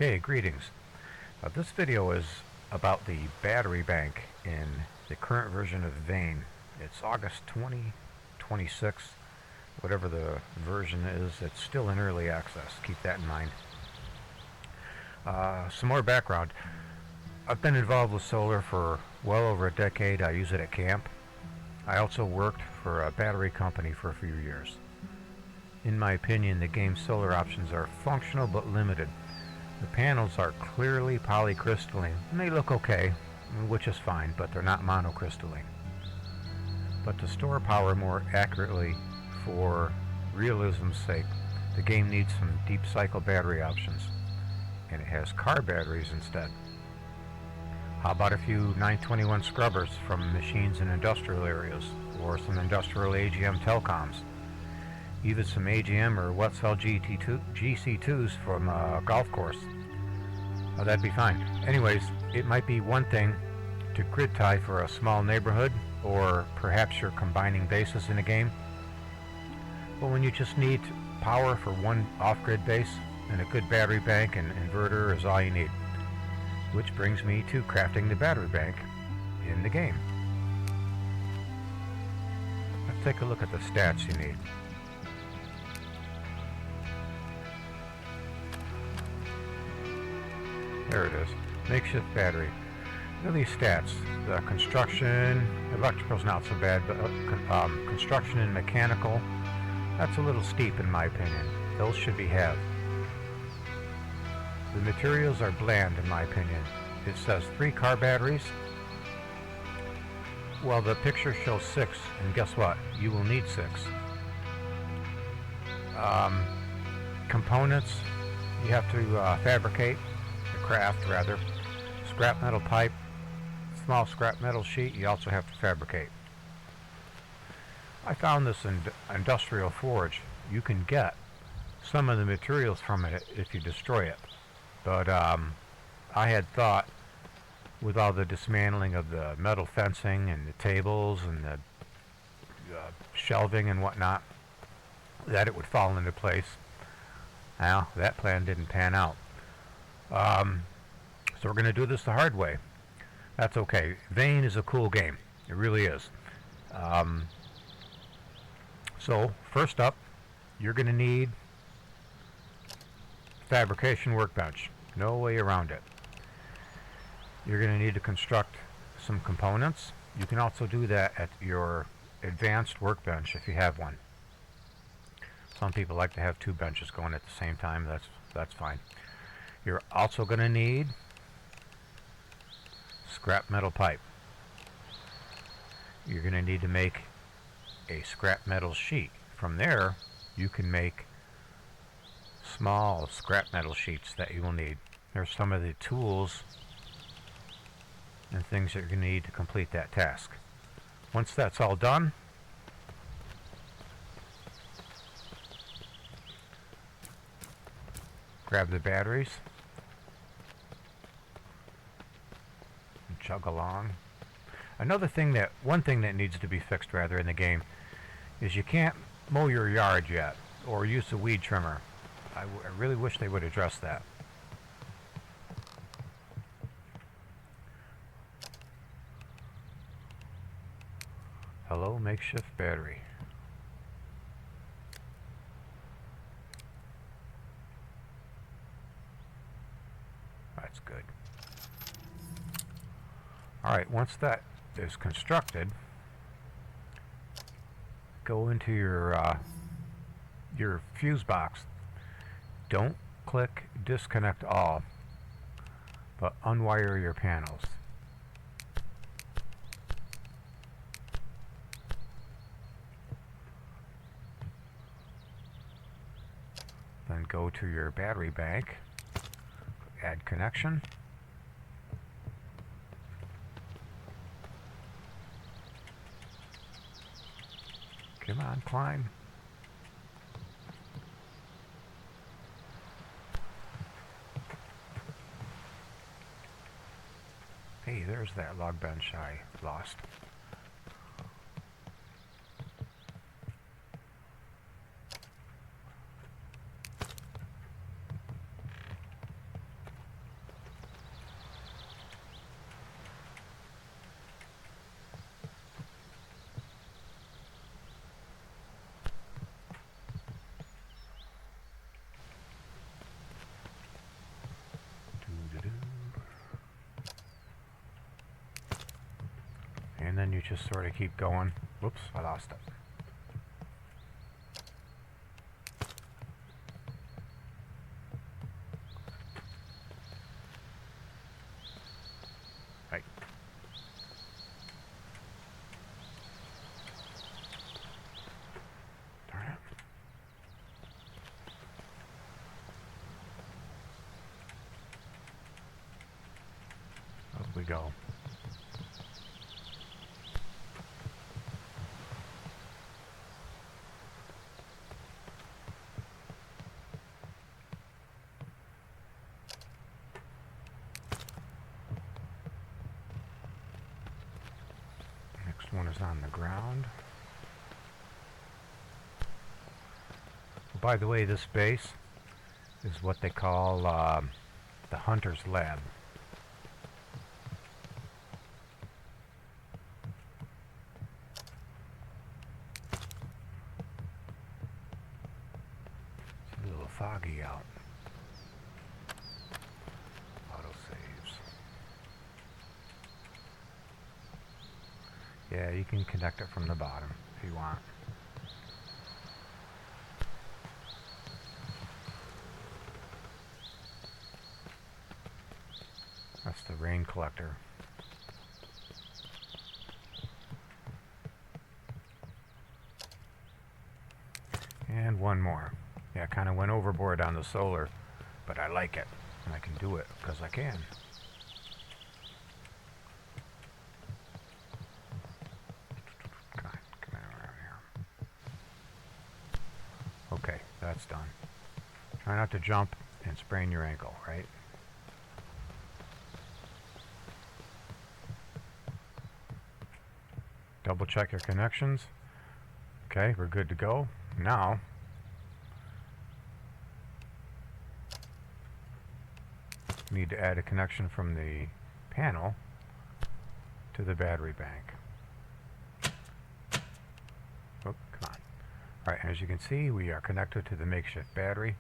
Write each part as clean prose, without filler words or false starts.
Okay, greetings. This video is about the battery bank in the current version of Vane. It's August 2026, whatever the version is. It's still in early access. Keep that in mind. Some more background. I've been involved with solar for well over a decade. I use it at camp. I also worked for a battery company for a few years. In my opinion, the game's solar options are functional but limited. The panels are clearly polycrystalline, and they look okay, which is fine, but they're not monocrystalline. But to store power more accurately, for realism's sake, the game needs some deep cycle battery options, and it has car batteries instead. How about a few 921 scrubbers from machines in industrial areas, or some industrial AGM telecoms? Even some AGM or Wetzel GC2s from a golf course. Oh, that'd be fine. Anyways, it might be one thing to grid tie for a small neighborhood, or perhaps you're combining bases in a game. But when you just need power for one off-grid base, then a good battery bank and inverter is all you need. Which brings me to crafting the battery bank in the game. Let's take a look at the stats you need. There it is. Makeshift battery. Look at these stats. The construction, electrical's not so bad, but construction and mechanical, that's a little steep in my opinion. Those should be halved. The materials are bland in my opinion. It says 3 car batteries. Well, the picture shows 6, and guess what? You will need 6. Components, you have to fabricate. Craft rather. Scrap metal pipe, small scrap metal sheet you also have to fabricate. I found this industrial forge. You can get some of the materials from it if you destroy it, but I had thought with all the dismantling of the metal fencing and the tables and the shelving and whatnot that it would fall into place. Now that plan didn't pan out. So we're going to do this the hard way. That's okay. Vane is a cool game. It really is. So first up, you're going to need fabrication workbench. No way around it. You're going to need to construct some components. You can also do that at your advanced workbench if you have one. Some people like to have 2 benches going at the same time. That's fine. You're also going to need scrap metal pipe. You're going to need to make a scrap metal sheet. From there, you can make small scrap metal sheets that you will need. There's some of the tools and things that you're going to need to complete that task. Once that's all done, grab the batteries and chug along. One thing that needs to be fixed rather in the game is you can't mow your yard yet or use a weed trimmer. I really wish they would address that. Hello, makeshift battery. That's good. Alright, once that is constructed, go into your fuse box. Don't click disconnect all, but unwire your panels. Then go to your battery bank, add connection. Come on, climb. Hey, there's that log bench I lost. And then you just sort of keep going. Whoops, I lost it. Right. Darn it. Up we go. Next one is on the ground. By the way, this base is what they call the Hunter's Lab. It's a little foggy out. Autosaves. Yeah, you can connect it from the bottom if you want. That's the rain collector. And one more. Yeah, I kind of went overboard on the solar, but I like it. And I can do it because I can. Come on around here. Okay, that's done. Try not to jump and sprain your ankle, right? Double check your connections. Okay, we're good to go. Now, we need to add a connection from the panel to the battery bank. Oh, come on. Alright, as you can see, we are connected to the makeshift battery.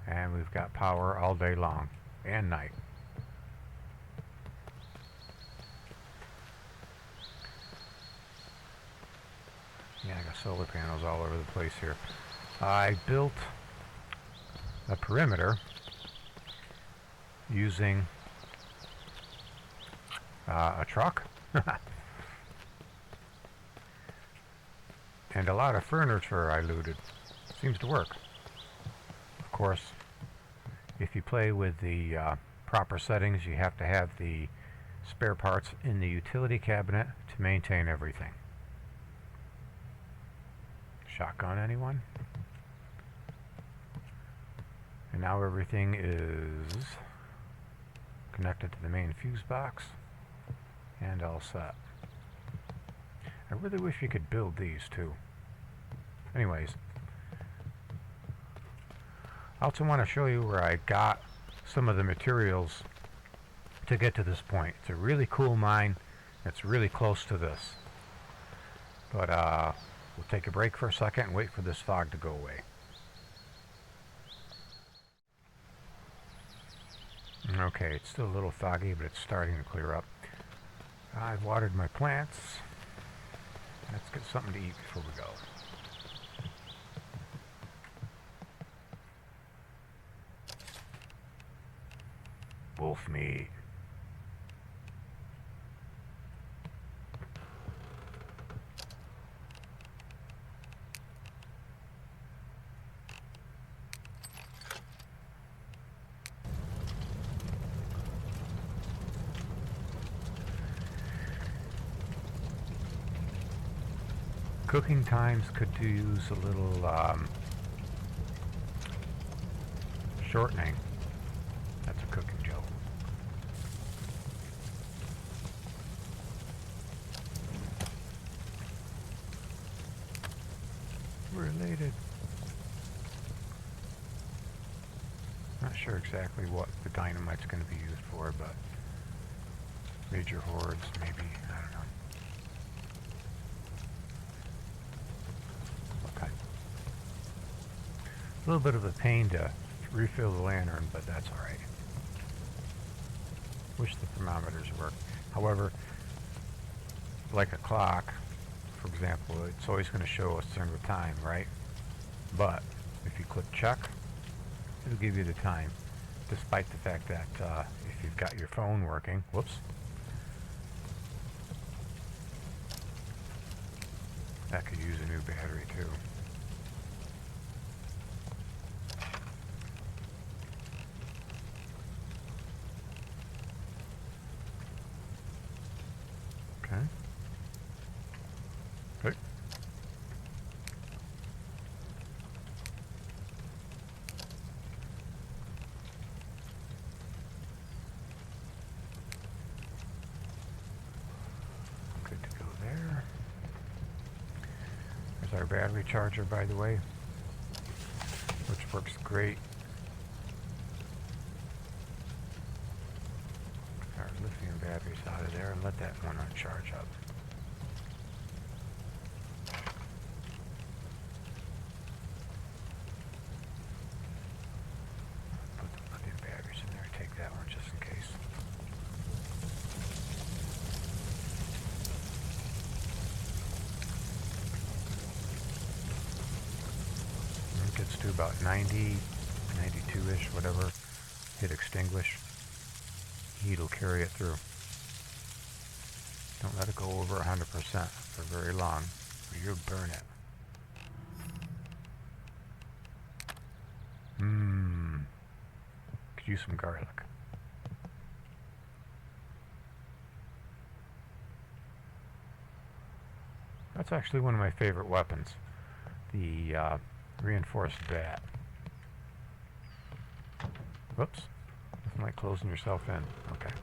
And we've got power all day long and night. Yeah, I got solar panels all over the place here. I built a perimeter using a truck and a lot of furniture I looted. Seems to work. Of course, if you play with the proper settings, you have to have the spare parts in the utility cabinet to maintain everything. Shotgun, anyone? And now everything is connected to the main fuse box and all set. I really wish you could build these too. Anyways, I also want to show you where I got some of the materials to get to this point. It's a really cool mine. It's really close to this. But we'll take a break for a second and wait for this fog to go away. Okay, it's still a little foggy, but it's starting to clear up. I've watered my plants. Let's get something to eat before we go. Wolf meat. Cooking times could use a little shortening. That's a cooking joke. Related. Not sure exactly what the dynamite's going to be used for, but major hordes, maybe. I don't know. Okay. A little bit of a pain to refill the lantern, but that's all right. Wish the thermometers worked. However, like a clock, for example, it's always going to show a single time, right? But if you click check, it'll give you the time, despite the fact that if you've got your phone working, whoops, that could use a new battery too. Okay. Good. Good to go there. There's our battery charger, by the way, which works great. Our lithium batteries out of there and let that one charge up. Put the lithium batteries in there. Take that one just in case. When it gets to about 90, 92-ish, whatever, hit extinguish. Heat will carry it through. Don't let it go over 100% for very long, or you'll burn it. Could use some garlic. That's actually one of my favorite weapons, the reinforced bat. Whoops. Nothing like closing yourself in. Okay.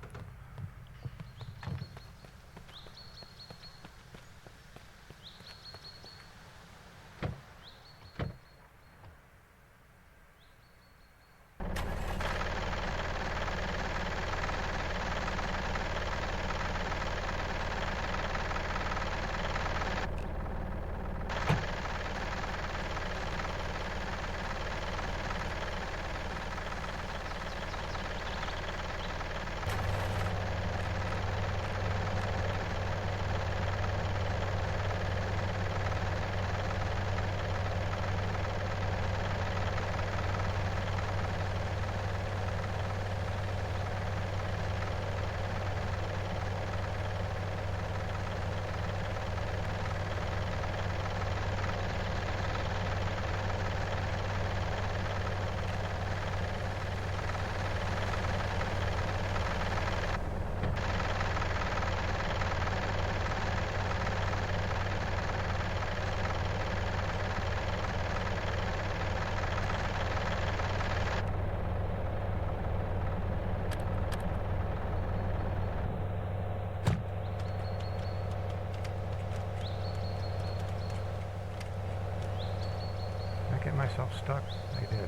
Get myself stuck? I did.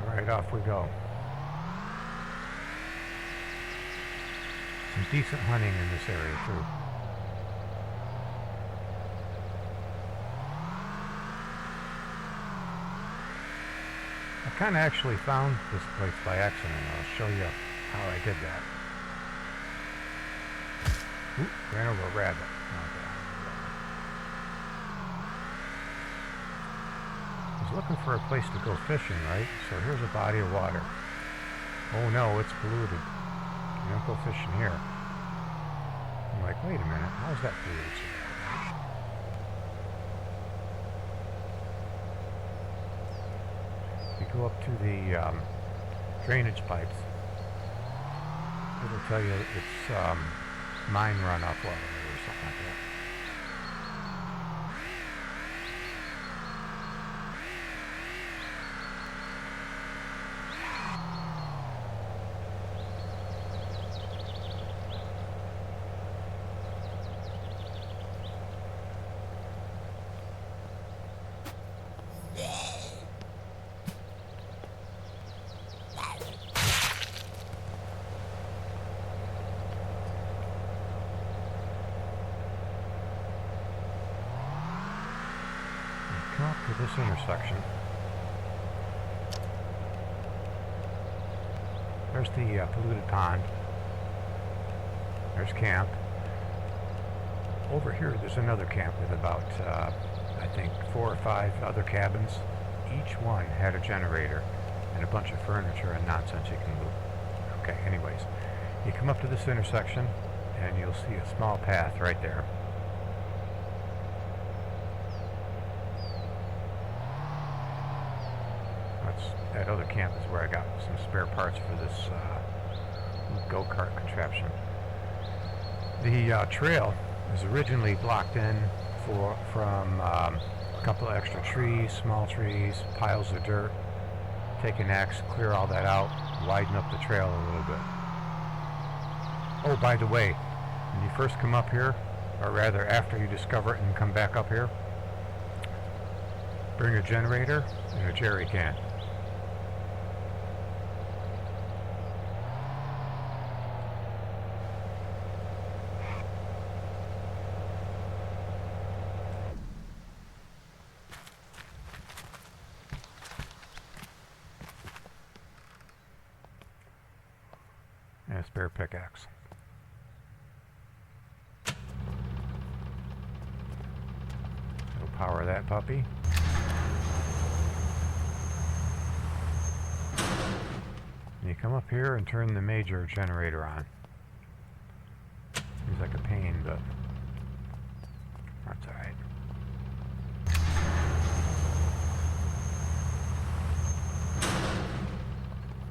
Alright, off we go. Some decent hunting in this area too. I kind of actually found this place by accident. I'll show you how I did that. Oop, ran over a rabbit. Okay. I was looking for a place to go fishing, right? So here's a body of water. Oh no, it's polluted. You don't go fishing here. I'm like, wait a minute, how's that polluted so bad? You go up to the drainage pipes, it'll tell you it's mine runoff water or something like that. come up to this intersection. There's the polluted pond. There's camp. Over here there's another camp with about, I think, 4 or 5 other cabins. Each one had a generator and a bunch of furniture and nonsense you can move. Okay, anyways, you come up to this intersection and you'll see a small path right there. That other camp is where I got some spare parts for this go-kart contraption. The trail is originally blocked in from a couple of extra trees, small trees, piles of dirt. Take an axe, clear all that out, widen up the trail a little bit. Oh, by the way, when you first come up here, or rather after you discover it and come back up here, bring a generator and a jerry can. And a spare pickaxe. We'll power that puppy. And you come up here and turn the major generator on. Seems like a pain, but that's alright.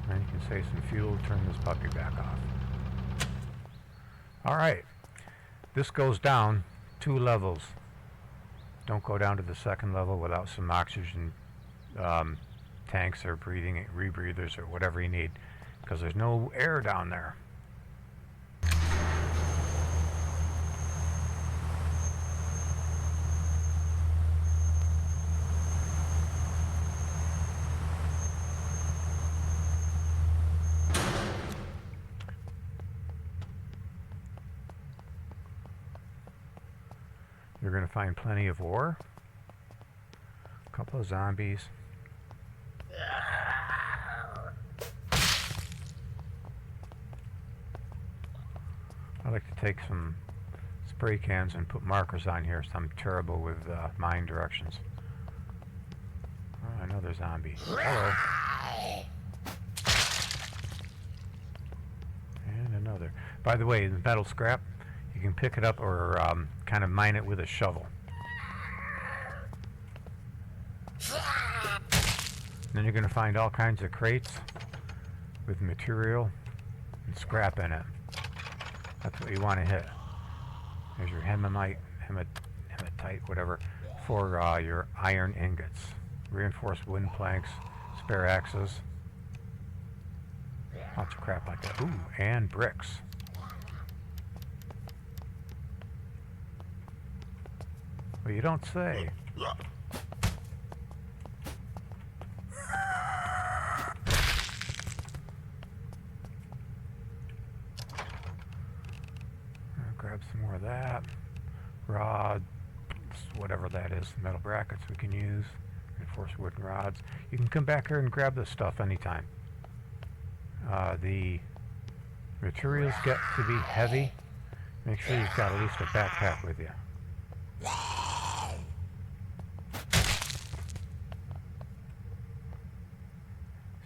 And you can save some fuel, turn this puppy back off. Alright, this goes down 2 levels. Don't go down to the 2nd level without some oxygen tanks or rebreathers or whatever you need, because there's no air down there. You're going to find plenty of ore, a couple of zombies. I like to take some spray cans and put markers on here, so I'm terrible with mine directions. Oh, another zombie. Hello. And another. By the way, the metal scrap, you can pick it up or kind of mine it with a shovel. Then you're going to find all kinds of crates with material and scrap in it. That's what you want to hit. There's your hematite, whatever, for your iron ingots. Reinforced wooden planks, spare axes. Lots of crap like that. Ooh, and bricks. Well, you don't say. Grab some more of that. Rod, whatever that is, metal brackets we can use. Reinforced wooden rods. You can come back here and grab this stuff anytime. The materials get to be heavy. Make sure you've got at least a backpack with you.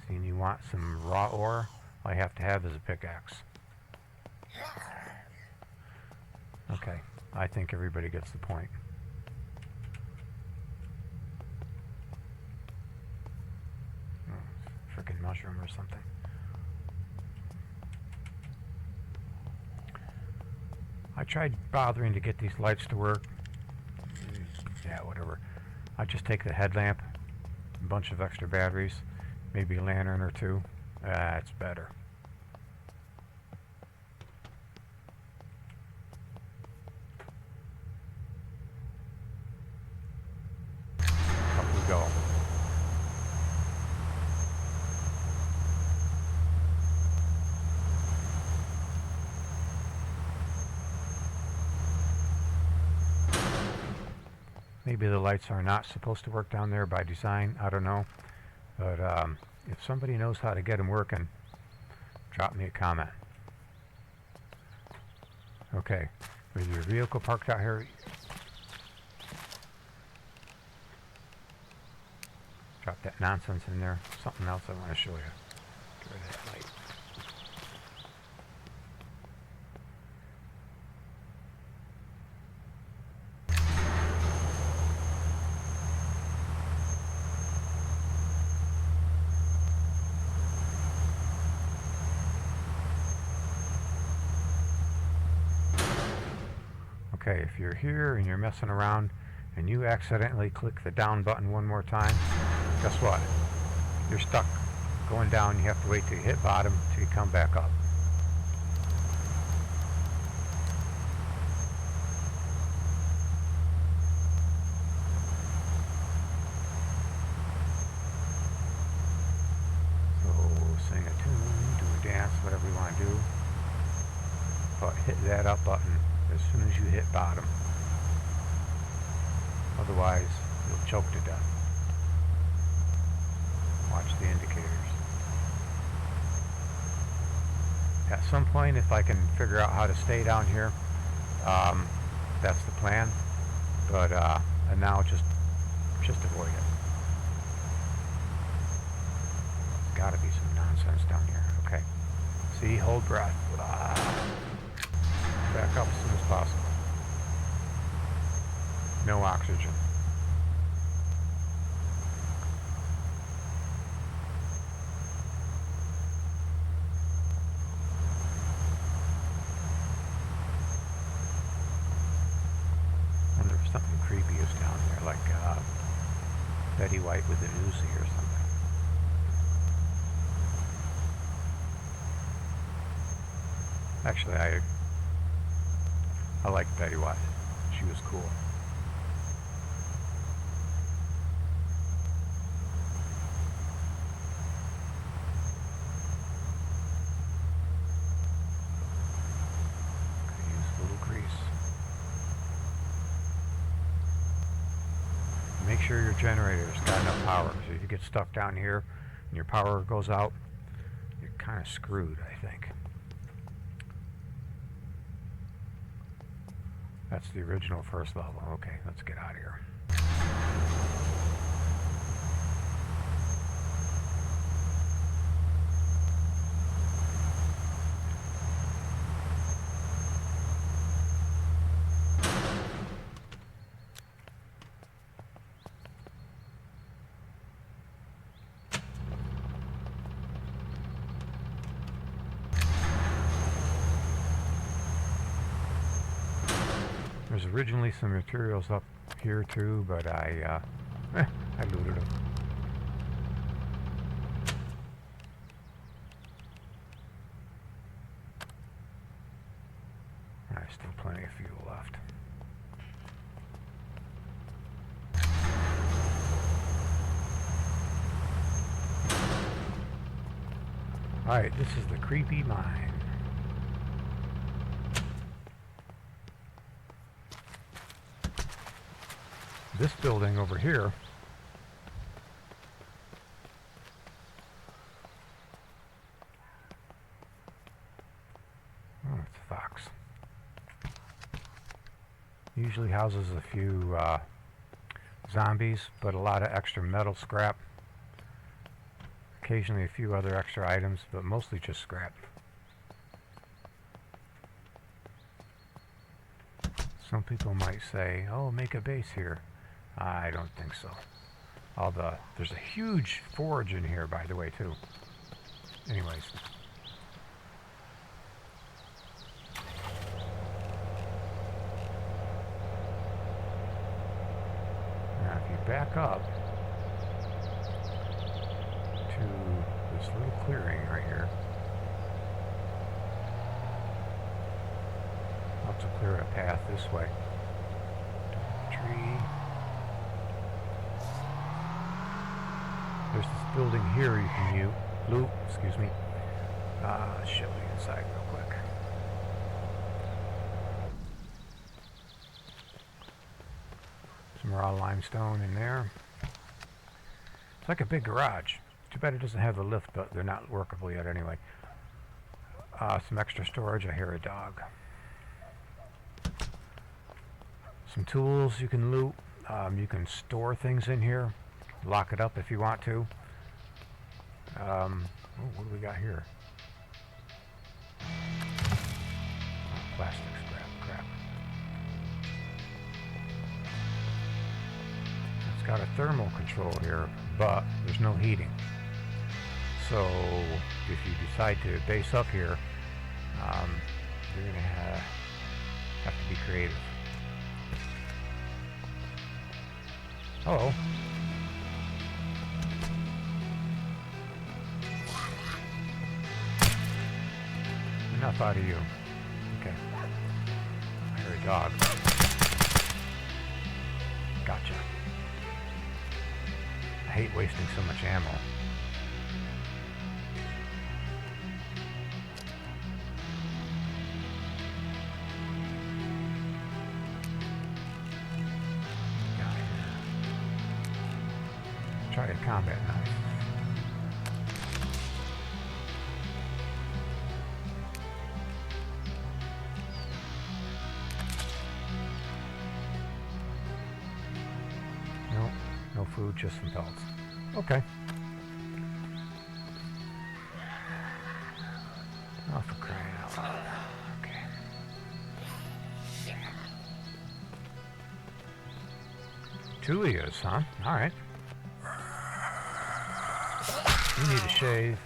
And you want some raw ore, all you have to have is a pickaxe. Okay, I think everybody gets the point. Oh, frickin' mushroom or something. I tried bothering to get these lights to work. Yeah, whatever. I just take the headlamp, a bunch of extra batteries, maybe a lantern or 2. That's better. Up we go. Maybe the lights are not supposed to work down there by design. I don't know. But if somebody knows how to get them working, drop me a comment. Okay, with your vehicle parked out here, drop that nonsense in there. Something else I want to show you. Get rid of that light. Okay, if you're here and you're messing around and you accidentally click the down button one more time, guess what? You're stuck going down. You have to wait till you hit bottom till you come back up. So sing a tune, do a dance, whatever you want to do. But hit that up button as soon as you hit bottom. Otherwise, you'll choke to death. Watch the indicators. At some point, if I can figure out how to stay down here, that's the plan. But and now just avoid it. There's got to be some nonsense down here. Okay. See, hold breath. Back up as soon as possible. No oxygen. I wonder if something creepy is down there, like Betty White with an Uzi or something. Actually, I like Betty White. She was cool. Could use a little grease. Make sure your generator's got enough power. So if you get stuck down here and your power goes out, you're kind of screwed, I think. That's the original first level. Okay, let's get out of here. There's originally some materials up here too, but I looted them. There's still plenty of fuel left. Alright, this is the creepy mine. This building over here it's a fox. Usually houses a few zombies, but a lot of extra metal scrap. Occasionally a few other extra items, but mostly just scrap. Some people might say, oh, make a base here. I don't think so. There's a huge forge in here, by the way, too. Anyways. Now, if you back up to this little clearing right here, I'll have to clear a path this way. Tree. There's this building here you can loot, excuse me. Show you inside real quick. Some raw limestone in there. It's like a big garage. Too bad it doesn't have the lift, but they're not workable yet anyway. Some extra storage. I hear a dog. Some tools you can loot. You can store things in here. Lock it up if you want to. What do we got here? Plastic scrap. It's got a thermal control here, but there's no heating. So if you decide to base up here, you're going to have to be creative. Oh. Enough out of you. Okay. I hear a dog. Gotcha. I hate wasting so much ammo. Try a combat knife. No food, just some pellets. Okay. Oh, for crying out loud. Okay. Two of yous, huh? All right. You need a shave.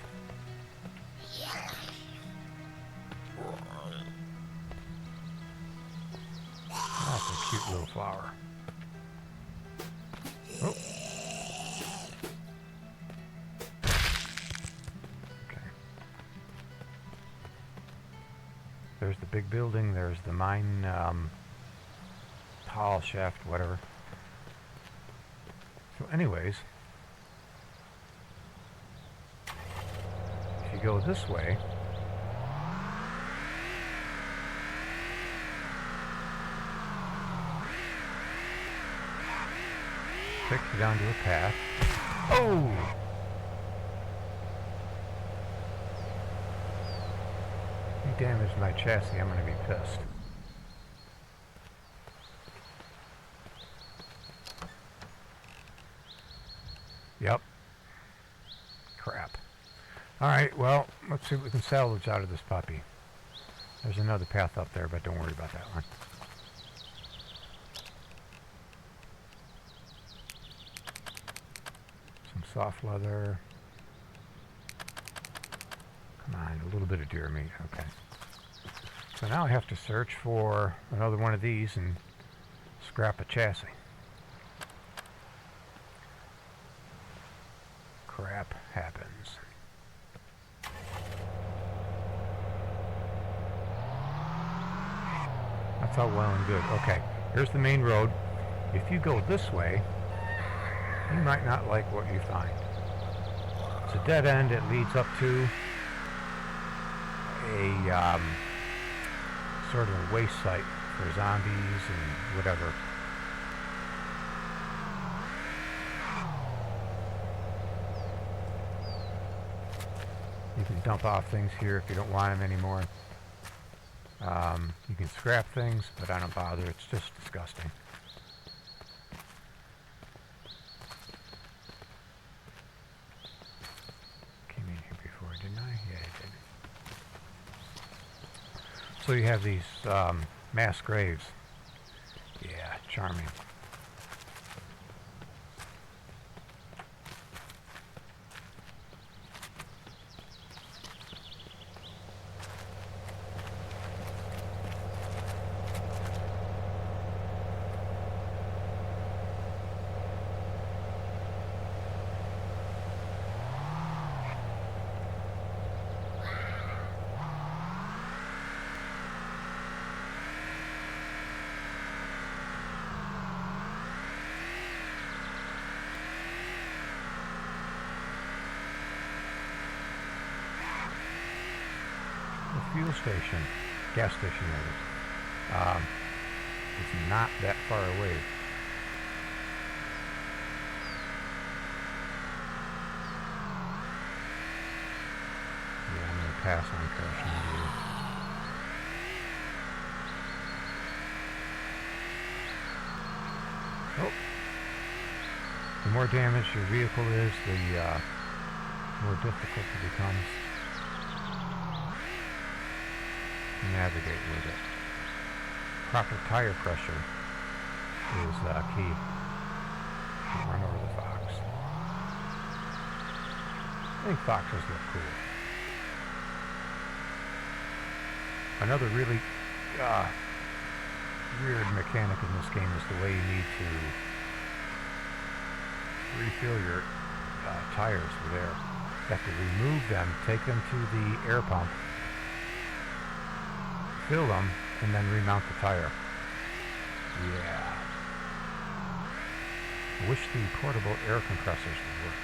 That's a cute little flower. Oh. Okay. There's the big building. There's the mine tall shaft, whatever. So anyways, if you go this way, takes you down to a path. Oh! You damaged my chassis, I'm gonna be pissed. Yep. Crap. Alright, well, let's see what we can salvage out of this puppy. There's another path up there, but don't worry about that one. Some soft leather. Come on, a little bit of deer meat, okay. So now I have to search for another one of these and scrap a chassis. Crap happens. That's all well and good. Okay, here's the main road. If you go this way, you might not like what you find. It's a dead end. It leads up to a sort of a waste site for zombies and whatever. You can dump off things here if you don't want them anymore. You can scrap things, but I don't bother. It's just disgusting. Came in here before, didn't I? Yeah, I did. So you have these mass graves. Yeah, charming. Fuel station, gas station that is, it's not that far away. pass on crashing into you. Oh. The more damaged your vehicle is, the more difficult it becomes to navigate with it. Proper tire pressure is key. Don't run over the fox. I think foxes look cool. Another really weird mechanic in this game is the way you need to refill your tires with air. You have to remove them, take them to the air pump, fill them, and then remount the tire. Yeah. I wish the portable air compressors would work.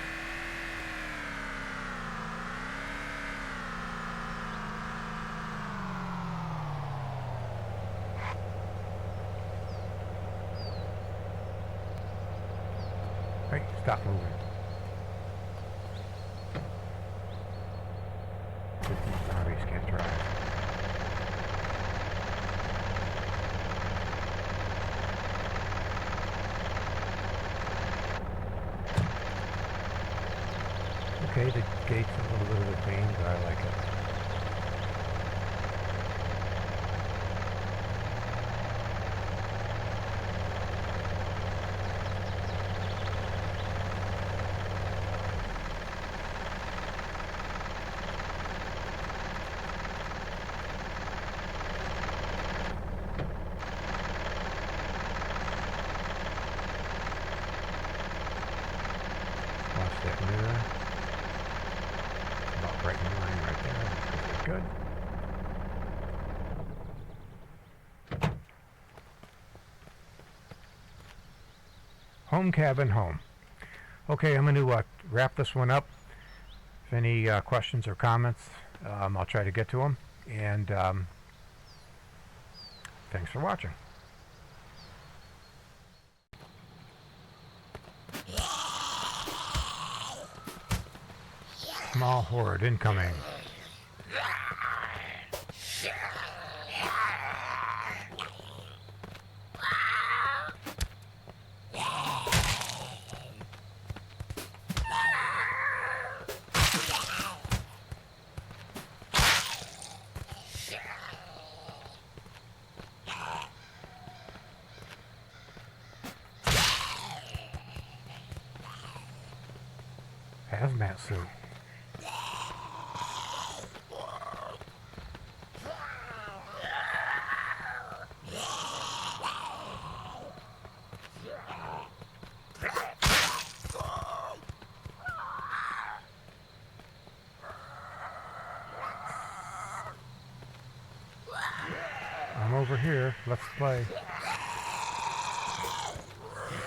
Hey, stop moving. Good thing zombies can't drive. Okay, the gate's a little bit of a pain, but I like it. Watch that mirror. About right in line right there. Good. Home cabin home. Okay, I'm going to wrap this one up. If any questions or comments, I'll try to get to them. And thanks for watching. Small horde incoming. Hazmat suit. I'm over here. Let's play.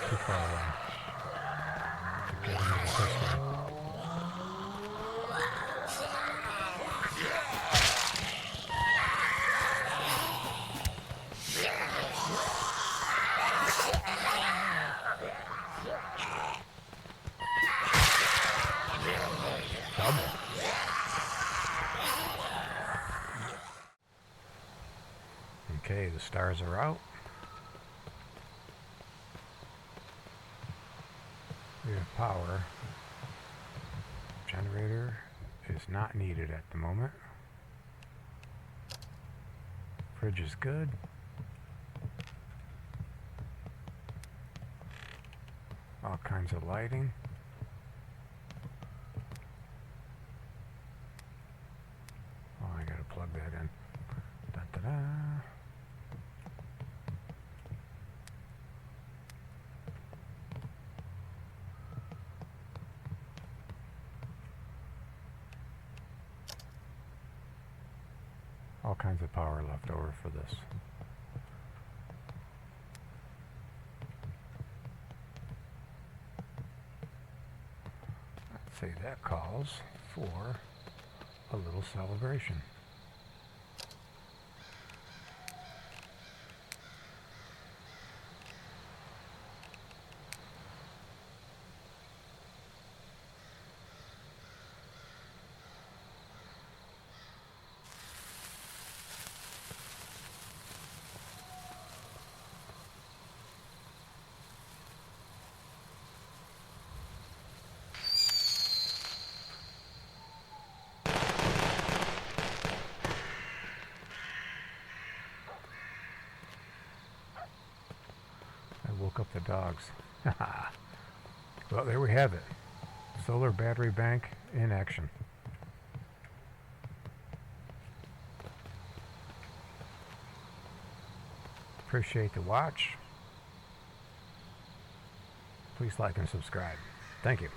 Too far away. To get into this one. Double. Okay, the stars are out. We have power. Generator is not needed at the moment. Fridge is good. All kinds of lighting. Oh, I gotta plug that in. Da-da-da. All kinds of power left over for this. I'd say that calls for a little celebration. The dogs. Well, there we have it. Solar battery bank in action. Appreciate the watch. Please like and subscribe. Thank you.